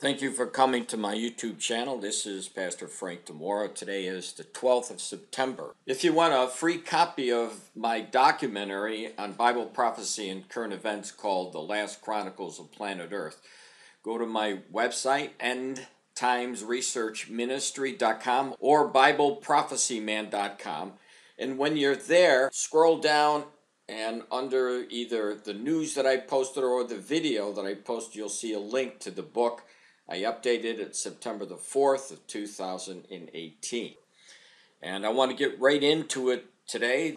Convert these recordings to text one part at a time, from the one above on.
Thank you for coming to my YouTube channel. This is Pastor Frank DiMora. Today is the 12th of September. If you want a free copy of my documentary on Bible prophecy and current events called The Last Chronicles of Planet Earth, go to my website, endtimesresearchministry.com or BibleProphecyMan.com. And when you're there, scroll down and under either the news that I posted or the video that I posted, you'll see a link to the book. I updated it September the 4th of 2018. And I want to get right into it today.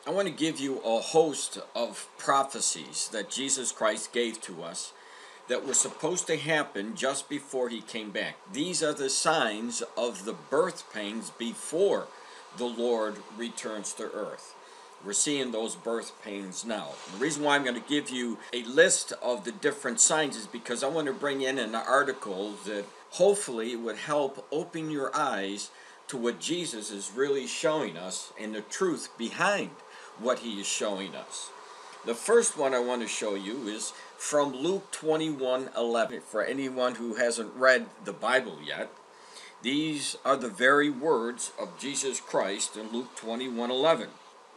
I want to give you a host of prophecies that Jesus Christ gave to us that were supposed to happen just before he came back. These are the signs of the birth pains before the Lord returns to earth. We're seeing those birth pains now. The reason why I'm going to give you a list of the different signs is because I want to bring in an article that hopefully would help open your eyes to what Jesus is really showing us and the truth behind what he is showing us. The first one I want to show you is from Luke 21:11. For anyone who hasn't read the Bible yet, these are the very words of Jesus Christ in Luke 21:11.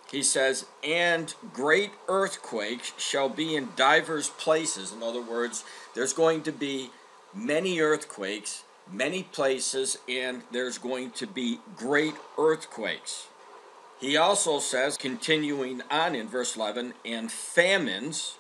He says, "And great earthquakes shall be in divers places." In other words, there's going to be many earthquakes, many places, and there's going to be great earthquakes. He also says, continuing on in verse 11, "and famines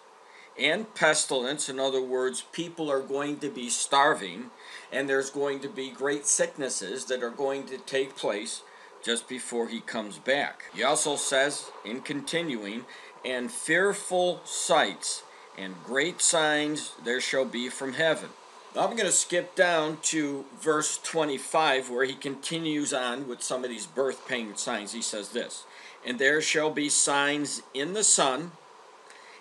and pestilence." In other words, people are going to be starving, and there's going to be great sicknesses that are going to take place just before he comes back. He also says, in continuing, "and fearful sights and great signs there shall be from heaven." Now I'm going to skip down to verse 25 where he continues on with some of these birth pain signs. He says this, "And there shall be signs in the sun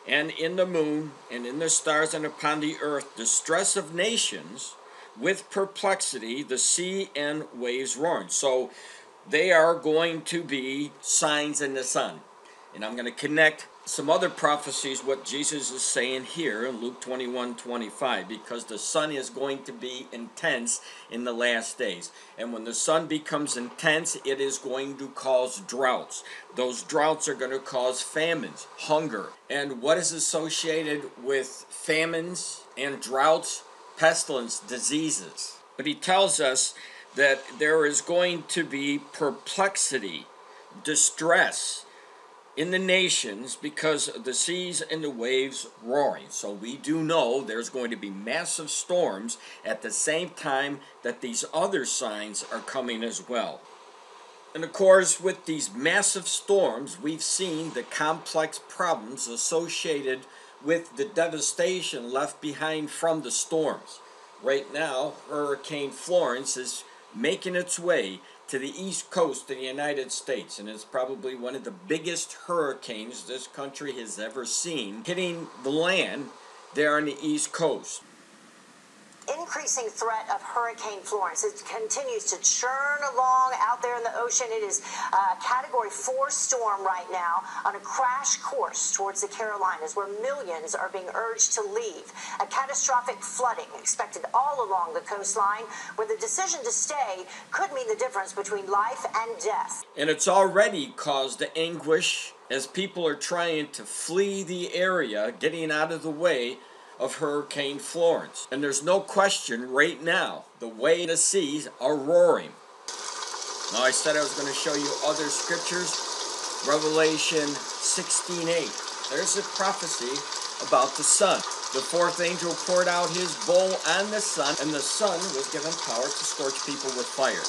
and in the moon and in the stars and upon the earth, distress of nations with perplexity, the sea and waves roaring." So they are going to be signs in the sun. And I'm going to connect some other prophecies, what Jesus is saying here in Luke 21:25, because the sun is going to be intense in the last days. And when the sun becomes intense, it is going to cause droughts. Those droughts are going to cause famines, hunger. And what is associated with famines and droughts? Pestilence, diseases. But he tells us that there is going to be perplexity, distress in the nations because of the seas and the waves roaring. So we do know there's going to be massive storms at the same time that these other signs are coming as well. And of course, with these massive storms, we've seen the complex problems associated with the devastation left behind from the storms. Right now, Hurricane Florence is making its way to the east coast of the United States, and it's probably one of the biggest hurricanes this country has ever seen, hitting the land there on the east coast. Increasing threat of Hurricane Florence. It continues to churn along out there in the ocean. It is a Category 4 storm right now on a crash course towards the Carolinas, where millions are being urged to leave. A catastrophic flooding expected all along the coastline, where the decision to stay could mean the difference between life and death. And it's already caused the anguish as people are trying to flee the area, getting out of the way of Hurricane Florence. And there's no question right now, the way the seas are roaring. Now I said I was going to show you other scriptures. Revelation 16:8. There's a prophecy about the sun. The fourth angel poured out his bowl on the sun, and the sun was given power to scorch people with fire.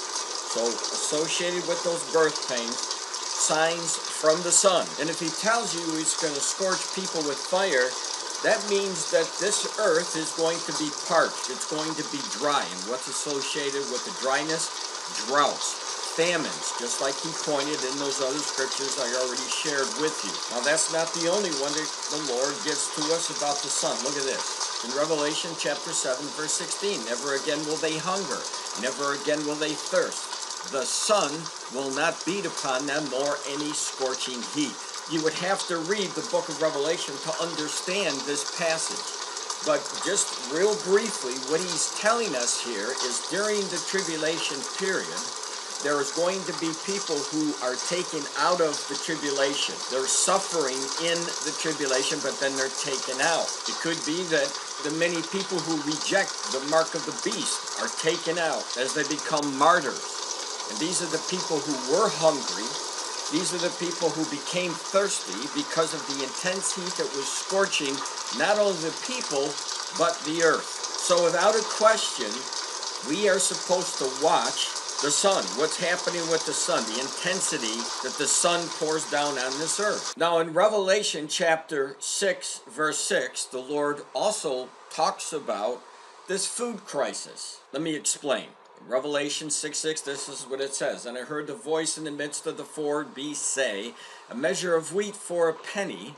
So associated with those birth pains, signs from the sun. And if he tells you he's going to scorch people with fire, that means that this earth is going to be parched. It's going to be dry. And what's associated with the dryness? Droughts, famines, just like he pointed in those other scriptures I already shared with you. Now, that's not the only one that the Lord gives to us about the sun. Look at this. In Revelation chapter 7, verse 16, "Never again will they hunger. Never again will they thirst. The sun will not beat upon them, nor any scorching heat." You would have to read the book of Revelation to understand this passage. But just real briefly, what he's telling us here is during the tribulation period, there is going to be people who are taken out of the tribulation. They're suffering in the tribulation, but then they're taken out. It could be that the many people who reject the mark of the beast are taken out as they become martyrs. And these are the people who were hungry. These are the people who became thirsty because of the intense heat that was scorching not only the people, but the earth. So without a question, we are supposed to watch the sun. What's happening with the sun? The intensity that the sun pours down on this earth. Now in Revelation chapter 6, verse 6, the Lord also talks about this food crisis. Let me explain. Revelation 6:6, this is what it says. And I heard the voice in the midst of the four beasts say, a measure of wheat for a penny,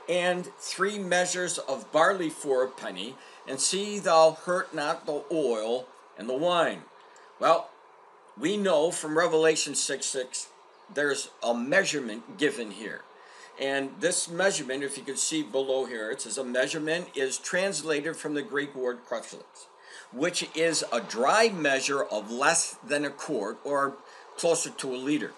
and 3 measures of barley for a penny, and see thou hurt not the oil and the wine. Well, we know from Revelation 6:6, there's a measurement given here. And this measurement, if you can see below here, it says a measurement is translated from the Greek word krupheles, which is a dry measure of less than a quart, or closer to a liter.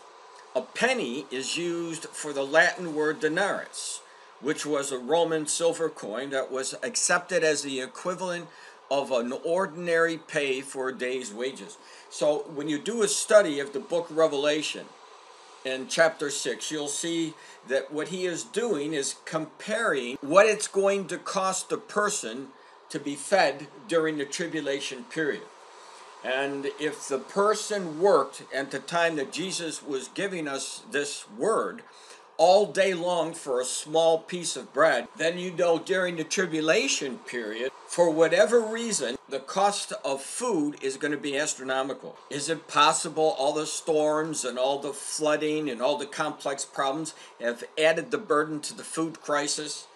A penny is used for the Latin word denarius, which was a Roman silver coin that was accepted as the equivalent of an ordinary pay for a day's wages. So when you do a study of the book of Revelation in chapter 6, you'll see that what he is doing is comparing what it's going to cost a person to be fed during the tribulation period. And if the person worked at the time that Jesus was giving us this word all day long for a small piece of bread, then you know during the tribulation period, for whatever reason, the cost of food is going to be astronomical. Is it possible all the storms and all the flooding and all the complex problems have added the burden to the food crisis,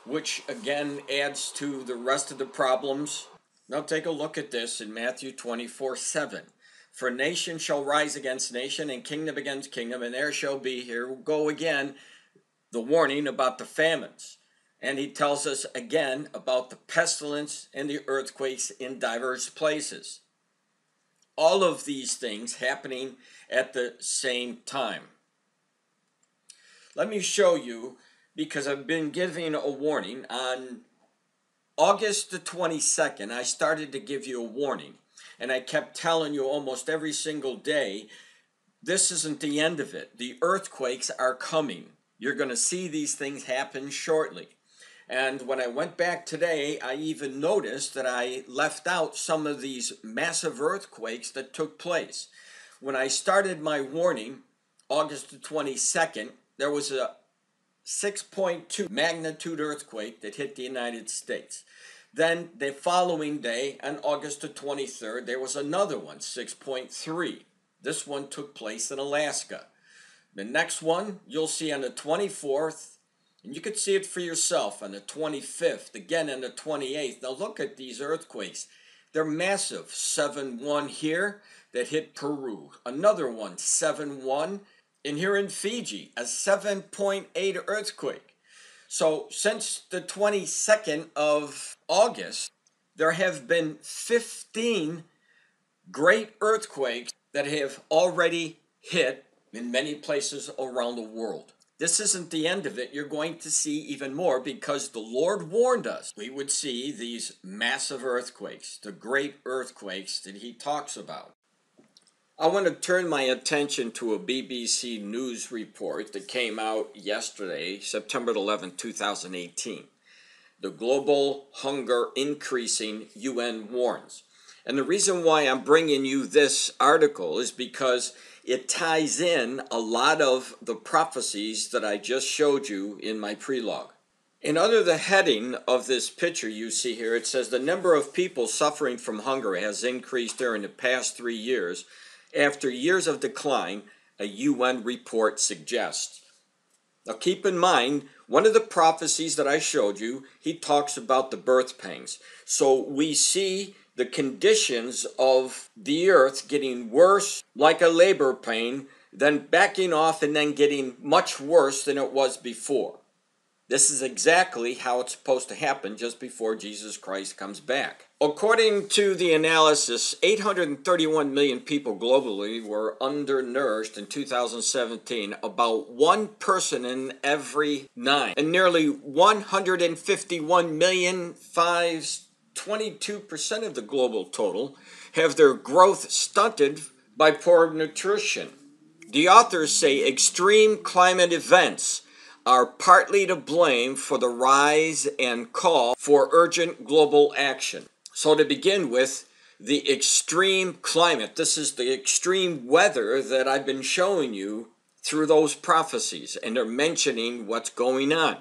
which again adds to the rest of the problems? Now take a look at this in Matthew 24:7. For nation shall rise against nation, and kingdom against kingdom, and there shall be, here we go again, the warning about the famines. And he tells us again about the pestilence and the earthquakes in diverse places. All of these things happening at the same time. Let me show you, because I've been giving a warning. On August the 22nd, I started to give you a warning. And I kept telling you almost every single day, this isn't the end of it. The earthquakes are coming. You're going to see these things happen shortly. And when I went back today, I even noticed that I left out some of these massive earthquakes that took place. When I started my warning, August the 22nd, there was a 6.2 magnitude earthquake that hit the United States. Then the following day, on August the 23rd, there was another one, 6.3. This one took place in Alaska. The next one you'll see on the 24th, and you could see it for yourself on the 25th, again on the 28th. Now look at these earthquakes. They're massive. 7.1 here that hit Peru. Another one, 7.1. And here in Fiji, a 7.8 earthquake. So since the 22nd of August, there have been 15 great earthquakes that have already hit in many places around the world. This isn't the end of it. You're going to see even more, because the Lord warned us we would see these massive earthquakes, the great earthquakes that he talks about. I want to turn my attention to a BBC News report that came out yesterday, September 11, 2018. The global hunger increasing, UN warns. And the reason why I'm bringing you this article is because it ties in a lot of the prophecies that I just showed you in my prelogue. And under the heading of this picture you see here, it says the number of people suffering from hunger has increased during the past 3 years. After years of decline, a UN report suggests. Now keep in mind, one of the prophecies that I showed you, he talks about the birth pangs. So we see the conditions of the earth getting worse, like a labor pain, then backing off and then getting much worse than it was before. This is exactly how it's supposed to happen just before Jesus Christ comes back. According to the analysis, 831 million people globally were undernourished in 2017, about one person in every 9. And nearly 151 million, 22% of the global total, have their growth stunted by poor nutrition. The authors say extreme climate events are partly to blame for the rise and call for urgent global action. So to begin with, the extreme climate, this is the extreme weather that I've been showing you through those prophecies, and they're mentioning what's going on.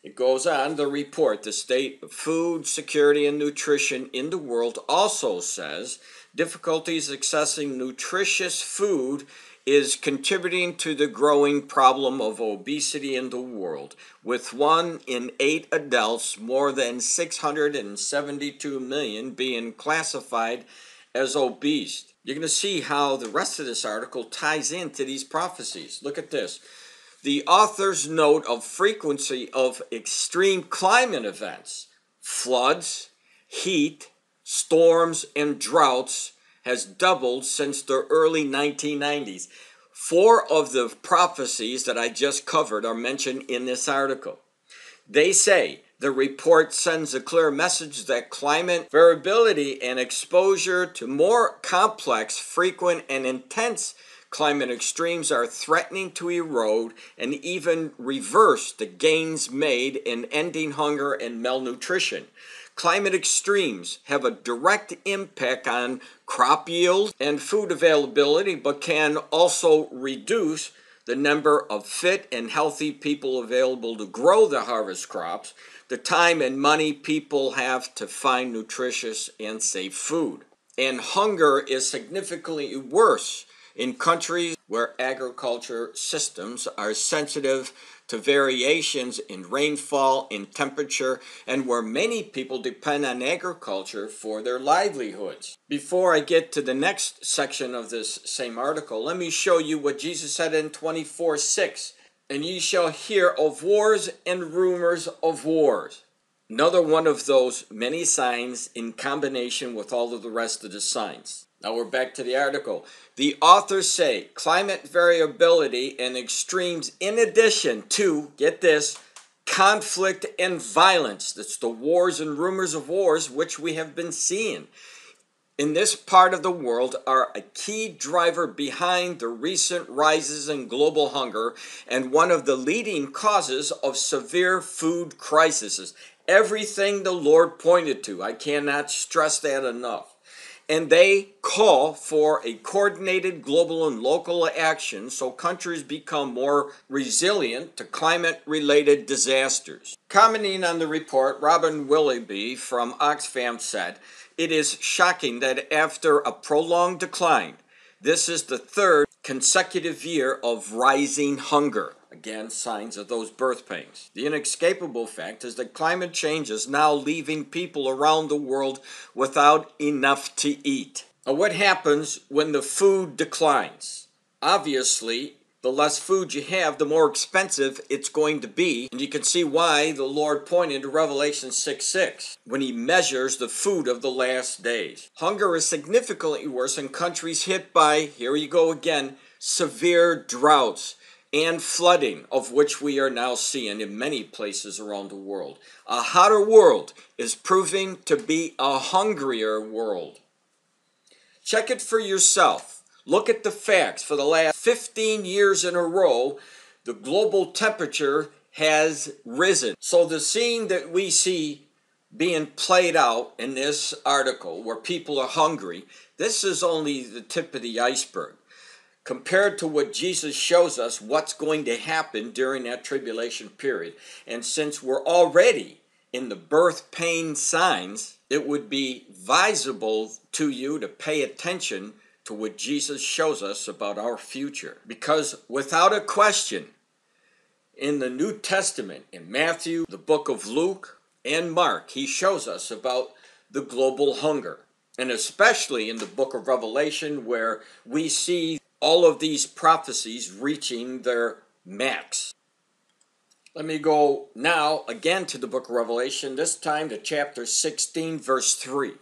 It goes on, the report, the state of food security and nutrition in the world also says difficulties accessing nutritious food is contributing to the growing problem of obesity in the world, with 1 in 8 adults, more than 672 million, being classified as obese. You're going to see how the rest of this article ties into these prophecies. Look at this. The authors note of frequency of extreme climate events, floods, heat, storms, and droughts has doubled since the early 1990s. 4 of the prophecies that I just covered are mentioned in this article. They say the report sends a clear message that climate variability and exposure to more complex, frequent, and intense climate extremes are threatening to erode and even reverse the gains made in ending hunger and malnutrition. Climate extremes have a direct impact on crop yield and food availability, but can also reduce the number of fit and healthy people available to grow the harvest crops, the time and money people have to find nutritious and safe food. And hunger is significantly worse in countries where agriculture systems are sensitive to variations in rainfall, in temperature, and where many people depend on agriculture for their livelihoods. Before I get to the next section of this same article, let me show you what Jesus said in 24:6. And ye shall hear of wars and rumors of wars. Another one of those many signs in combination with all of the rest of the signs. Now we're back to the article. The authors say climate variability and extremes in addition to, get this, conflict and violence. That's the wars and rumors of wars which we have been seeing in this part of the world are a key driver behind the recent rises in global hunger and one of the leading causes of severe food crises. Everything the Lord pointed to. I cannot stress that enough. And they call for a coordinated global and local action so countries become more resilient to climate-related disasters. Commenting on the report, Robin Willoughby from Oxfam said, "It is shocking that after a prolonged decline, this is the 3rd consecutive year of rising hunger." Again, signs of those birth pains. The inescapable fact is that climate change is now leaving people around the world without enough to eat. Now, what happens when the food declines? Obviously, the less food you have, the more expensive it's going to be. And you can see why the Lord pointed to Revelation 6:6 when he measures the food of the last days. Hunger is significantly worse in countries hit by, here you go again, severe droughts and flooding, of which we are now seeing in many places around the world. A hotter world is proving to be a hungrier world. Check it for yourself. Look at the facts. For the last 15 years in a row, the global temperature has risen. So the scene that we see being played out in this article, where people are hungry, this is only the tip of the iceberg compared to what Jesus shows us what's going to happen during that tribulation period. And since we're already in the birth pain signs, it would be advisable to you to pay attention to what Jesus shows us about our future. Because without a question, in the New Testament, in Matthew, the book of Luke, and Mark, he shows us about the global hunger. And especially in the book of Revelation, where we see all of these prophecies reaching their max. Let me go now again to the book of Revelation, this time to chapter 16, verse 3.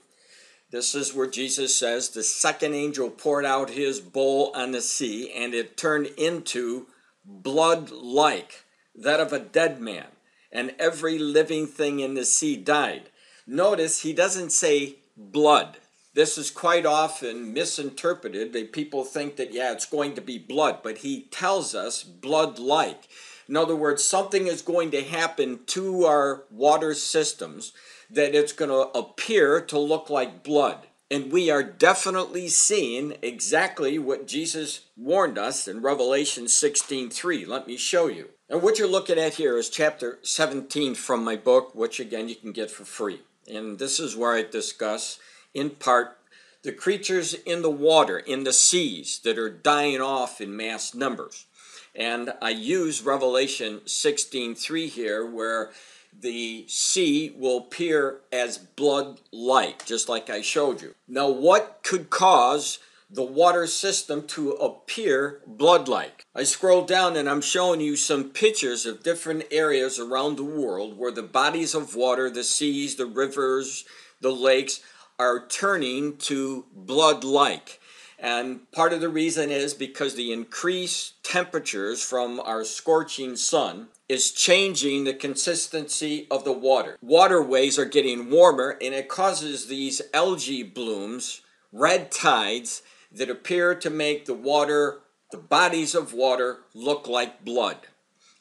This is where Jesus says, the second angel poured out his bowl on the sea, and it turned into blood like that of a dead man, and every living thing in the sea died. Notice he doesn't say blood. This is quite often misinterpreted. People think that, it's going to be blood, but he tells us blood like. In other words, something is going to happen to our water systems that it's going to appear to look like blood. And we are definitely seeing exactly what Jesus warned us in Revelation 16:3. Let me show you. And what you're looking at here is chapter 17 from my book, which again you can get for free. And this is where I discuss, in part, the creatures in the water, in the seas, that are dying off in mass numbers. And I use Revelation 16:3 here, where the sea will appear as blood-like, just like I showed you. Now, what could cause the water system to appear blood-like? I scroll down and I'm showing you some pictures of different areas around the world where the bodies of water, the seas, the rivers, the lakes, are turning to blood-like. And part of the reason is because the increased temperatures from our scorching sun is changing the consistency of the water. Waterways are getting warmer, and it causes these algae blooms, red tides, that appear to make the water, the bodies of water, look like blood.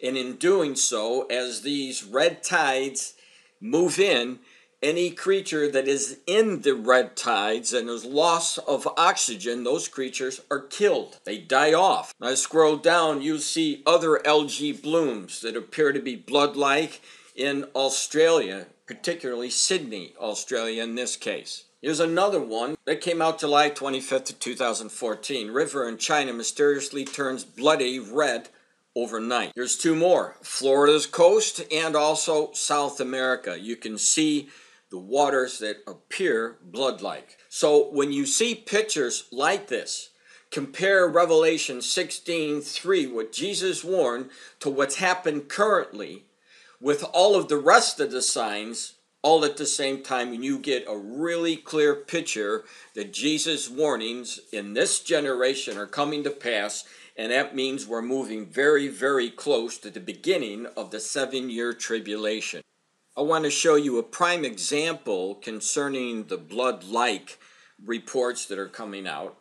And in doing so, as these red tides move in, any creature that is in the red tides and is loss of oxygen, those creatures are killed. They die off. I scroll down, you see other algae blooms that appear to be blood-like in Australia, particularly Sydney, Australia in this case. Here's another one that came out July 25th of 2014. River in China mysteriously turns bloody red overnight. Here's two more. Florida's coast and also South America. You can see the waters that appear blood-like. So when you see pictures like this, compare Revelation 16:3, what Jesus warned, to what's happened currently with all of the rest of the signs, all at the same time, and you get a really clear picture that Jesus' warnings in this generation are coming to pass, and that means we're moving very, very close to the beginning of the 7-year tribulation. I want to show you a prime example concerning the blood-like reports that are coming out.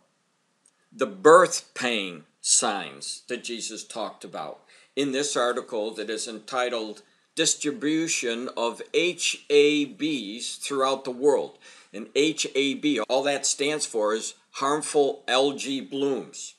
The birth pain signs that Jesus talked about in this article that is entitled Distribution of HABs Throughout the World. And HAB, all that stands for is harmful algae blooms.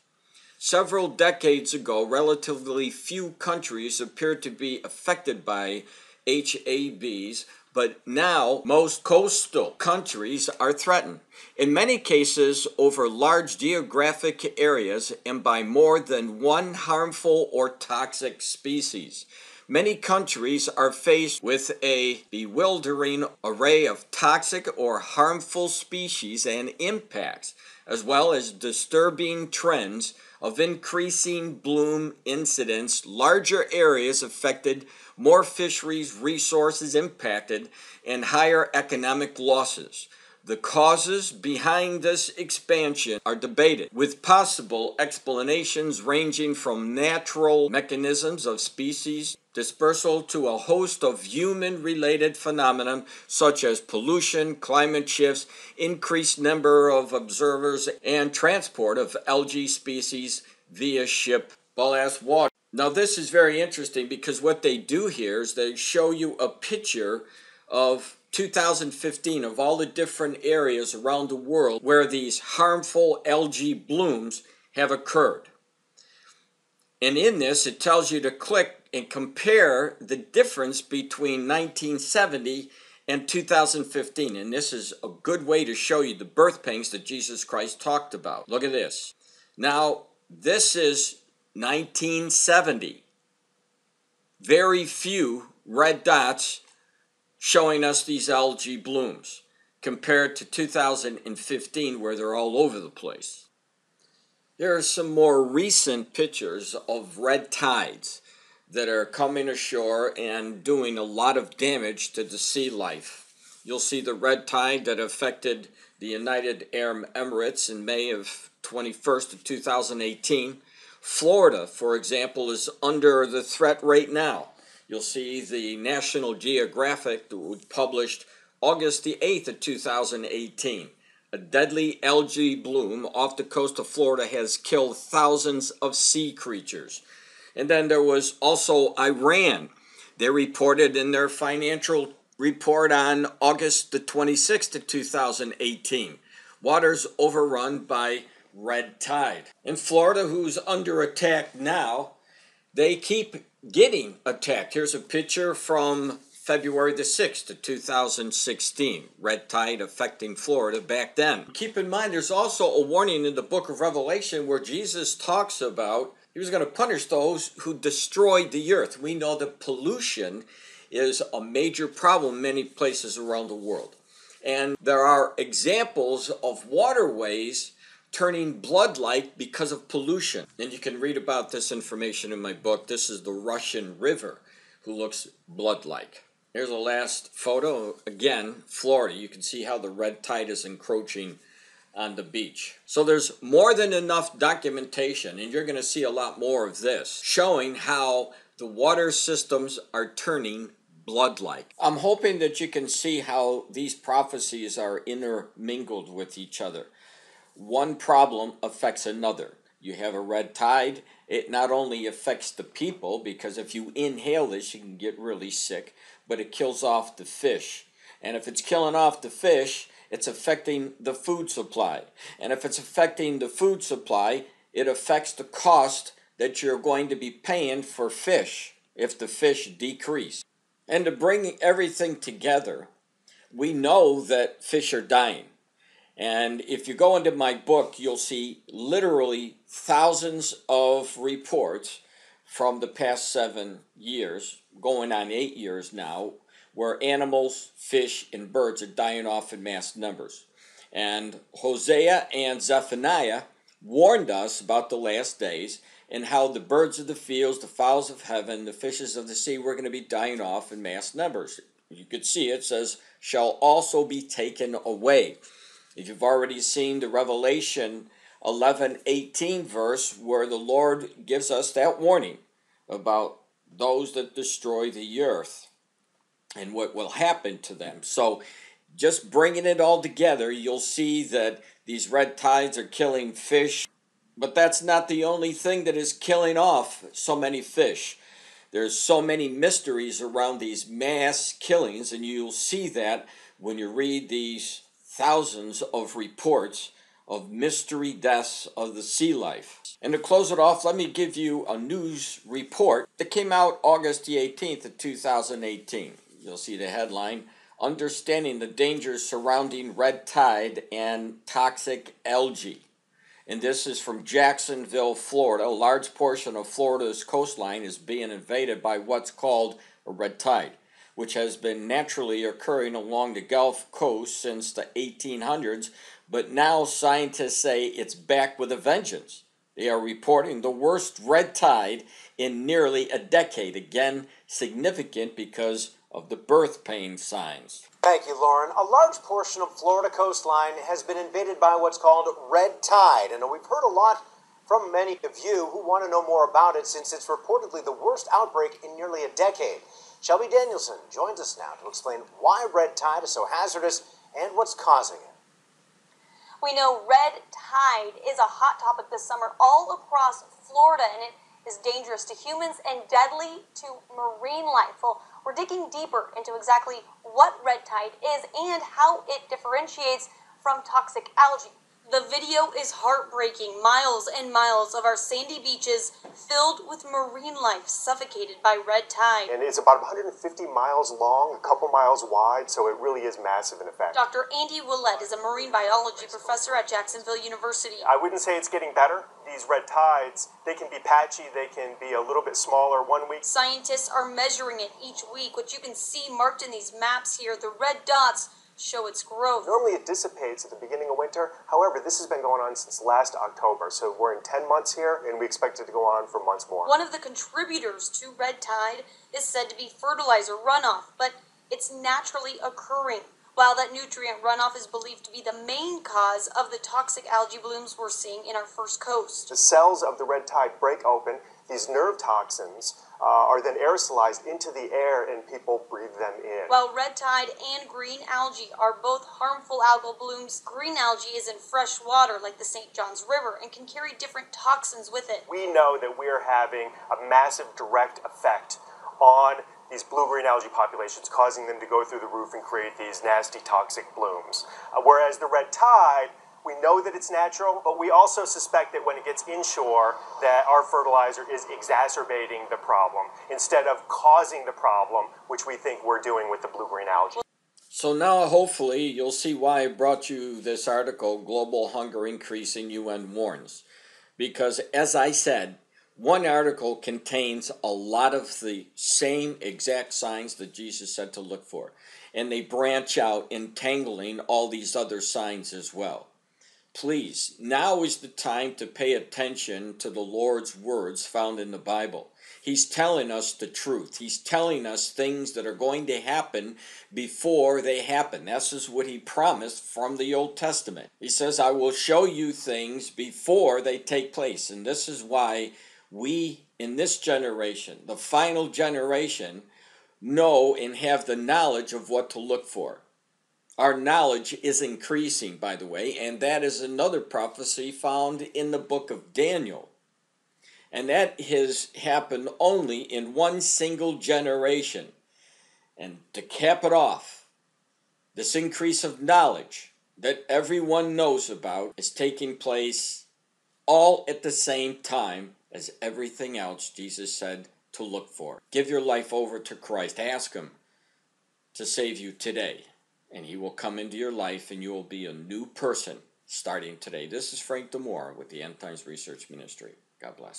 Several decades ago, relatively few countries appeared to be affected by HABs, but now most coastal countries are threatened. In many cases, over large geographic areas and by more than one harmful or toxic species. Many countries are faced with a bewildering array of toxic or harmful species and impacts, as well as disturbing trends of increasing bloom incidents, larger areas affected, more fisheries resources impacted, and higher economic losses. The causes behind this expansion are debated, with possible explanations ranging from natural mechanisms of species dispersal to a host of human-related phenomena such as pollution, climate shifts, increased number of observers, and transport of algae species via ship, ballast water. Now this is very interesting because what they do here is they show you a picture of 2015 of all the different areas around the world where these harmful algae blooms have occurred. And in this, it tells you to click and compare the difference between 1970 and 2015. And this is a good way to show you the birth pains that Jesus Christ talked about. Look at this. Now, this is 1970. Very few red dots showing us these algae blooms compared to 2015 where they're all over the place. There are some more recent pictures of red tides that are coming ashore and doing a lot of damage to the sea life. You'll see the red tide that affected the United Arab Emirates in May of 21st of 2018. Florida, for example, is under the threat right now. You'll see the National Geographic that was published August the 8th of 2018. A deadly algae bloom off the coast of Florida has killed thousands of sea creatures. And then there was also Iran. They reported in their financial report on August the 26th of 2018. Waters overrun by red tide. In Florida, who's under attack now, they keep getting attacked. Here's a picture from February the 6th of 2016. Red tide affecting Florida back then. Keep in mind, there's also a warning in the book of Revelation where Jesus talks about he was going to punish those who destroyed the earth. We know that pollution is a major problem in many places around the world. And there are examples of waterways turning blood-like because of pollution. And you can read about this information in my book. This is the Russian River, who looks blood-like. Here's the last photo. Again, Florida. You can see how the red tide is encroaching on the beach. So there's more than enough documentation, and you're going to see a lot more of this, showing how the water systems are turning blood-like. I'm hoping that you can see how these prophecies are intermingled with each other. One problem affects another. You have a red tide. It not only affects the people, because if you inhale this, you can get really sick, but it kills off the fish. And if it's killing off the fish, it's affecting the food supply. And if it's affecting the food supply, it affects the cost that you're going to be paying for fish if the fish decrease. And to bring everything together, we know that fish are dying. And if you go into my book, you'll see literally thousands of reports from the past 7 years, going on 8 years now, where animals, fish, and birds are dying off in mass numbers. And Hosea and Zephaniah warned us about the last days and how the birds of the fields, the fowls of heaven, the fishes of the sea were going to be dying off in mass numbers. You could see it says, shall also be taken away. If you've already seen the Revelation 11:18 verse where the Lord gives us that warning about those that destroy the earth and what will happen to them. So just bringing it all together, you'll see that these red tides are killing fish, but that's not the only thing that is killing off so many fish. There's so many mysteries around these mass killings, and you'll see that when you read these thousands of reports of mystery deaths of the sea life. And to close it off, let me give you a news report that came out August the 18th of 2018. You'll see the headline, Understanding the Dangers Surrounding Red Tide and Toxic Algae. And this is from Jacksonville, Florida. A large portion of Florida's coastline is being invaded by what's called a red tide, which has been naturally occurring along the Gulf Coast since the 1800s, but now scientists say it's back with a vengeance. They are reporting the worst red tide in nearly a decade, again significant because of the birth pain signs. Thank you, Lauren. A large portion of Florida coastline has been invaded by what's called red tide, and we've heard a lot from many of you who want to know more about it since it's reportedly the worst outbreak in nearly a decade. Shelby Danielson joins us now to explain why red tide is so hazardous and what's causing it. We know red tide is a hot topic this summer all across Florida, and it is dangerous to humans and deadly to marine life. Well, we're digging deeper into exactly what red tide is and how it differentiates from toxic algae. The video is heartbreaking. Miles and miles of our sandy beaches filled with marine life suffocated by red tide. And it's about 150 miles long, a couple miles wide, so it really is massive in effect. Dr. Andy Willett is a marine biology professor at Jacksonville University. I wouldn't say it's getting better. These red tides, they can be patchy, they can be a little bit smaller 1 week. Scientists are measuring it each week, which you can see marked in these maps here. The red dots show its growth. Normally it dissipates at the beginning of winter. However, this has been going on since last October. So we're in 10 months here, and we expect it to go on for months more. One of the contributors to red tide is said to be fertilizer runoff, but it's naturally occurring. While that nutrient runoff is believed to be the main cause of the toxic algae blooms we're seeing in our first coast. The cells of the red tide break open. These nerve toxins are then aerosolized into the air, and people breathe them in. While red tide and green algae are both harmful algal blooms, green algae is in fresh water like the St. Johns River and can carry different toxins with it. We know that we are having a massive direct effect on these blue-green algae populations, causing them to go through the roof and create these nasty toxic blooms. Whereas the red tide, we know that it's natural, but we also suspect that when it gets inshore, that our fertilizer is exacerbating the problem instead of causing the problem, which we think we're doing with the blue-green algae. So now hopefully you'll see why I brought you this article, Global Hunger Increasing, UN Warns. Because as I said, one article contains a lot of the same exact signs that Jesus said to look for. And they branch out, entangling all these other signs as well. Please, now is the time to pay attention to the Lord's words found in the Bible. He's telling us the truth. He's telling us things that are going to happen before they happen. This is what he promised from the Old Testament. He says, I will show you things before they take place. And this is why we, in this generation, the final generation, know and have the knowledge of what to look for. Our knowledge is increasing, by the way, and that is another prophecy found in the book of Daniel. And that has happened only in one single generation. And to cap it off, this increase of knowledge that everyone knows about is taking place all at the same time as everything else Jesus said to look for. Give your life over to Christ. Ask him to save you today. And he will come into your life and you will be a new person starting today. This is Frank DiMora with the End Times Research Ministry. God bless.